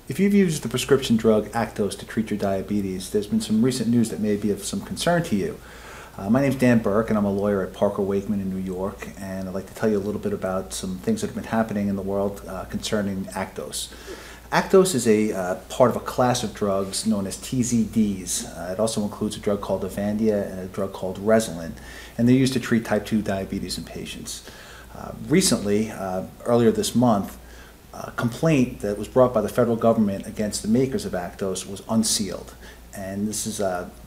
If you've used the prescription drug Actos to treat your diabetes, there's been some recent news that may be of some concern to you. My name's Dan Burke, and I'm a lawyer at Parker Waichman in New York, and I'd like to tell you a little bit about some things that have been happening in the world concerning Actos. Actos is a part of a class of drugs known as TZDs. It also includes a drug called Avandia and a drug called Resolin, and they're used to treat type 2 diabetes in patients. Recently, earlier this month, a complaint that was brought by the federal government against the makers of Actos was unsealed. And this is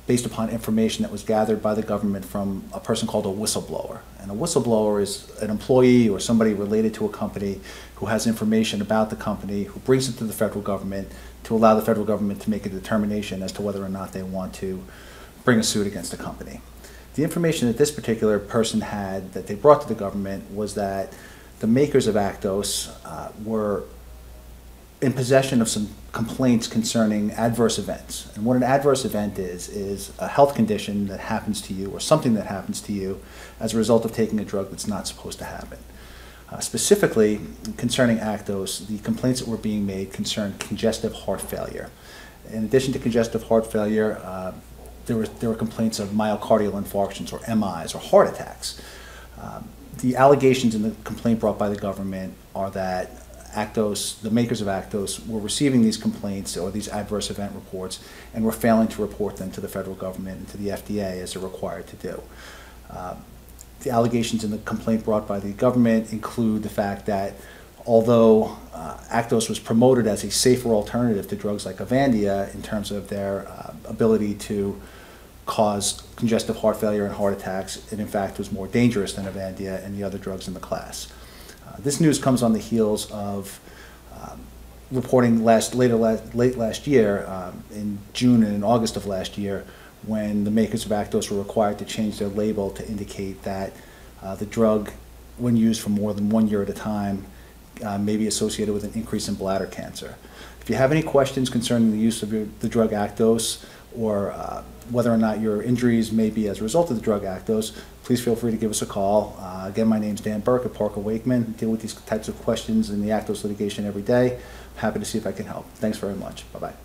based upon information that was gathered by the government from a person called a whistleblower. And a whistleblower is an employee or somebody related to a company who has information about the company, who brings it to the federal government to allow the federal government to make a determination as to whether or not they want to bring a suit against the company. The information that this particular person had that they brought to the government was that the makers of Actos were in possession of some complaints concerning adverse events. And what an adverse event is a health condition that happens to you or something that happens to you as a result of taking a drug that's not supposed to happen. Specifically, concerning Actos, the complaints that were being made concerned congestive heart failure. In addition to congestive heart failure, there were complaints of myocardial infarctions or MIs or heart attacks. The allegations in the complaint brought by the government are that Actos, the makers of Actos, were receiving these complaints or these adverse event reports and were failing to report them to the federal government and to the FDA as they're required to do. The allegations in the complaint brought by the government include the fact that although Actos was promoted as a safer alternative to drugs like Avandia in terms of their ability to cause congestive heart failure and heart attacks, it in fact was more dangerous than Avandia and the other drugs in the class. This news comes on the heels of reporting late last year, in June and in August of last year, when the makers of Actos were required to change their label to indicate that the drug, when used for more than 1 year at a time, may be associated with an increase in bladder cancer. If you have any questions concerning the use of the drug Actos or whether or not your injuries may be as a result of the drug Actos, please feel free to give us a call. Again, my name's Dan Burke at Parker Waichman. I deal with these types of questions in the Actos litigation every day. I'm happy to see if I can help. Thanks very much. Bye-bye.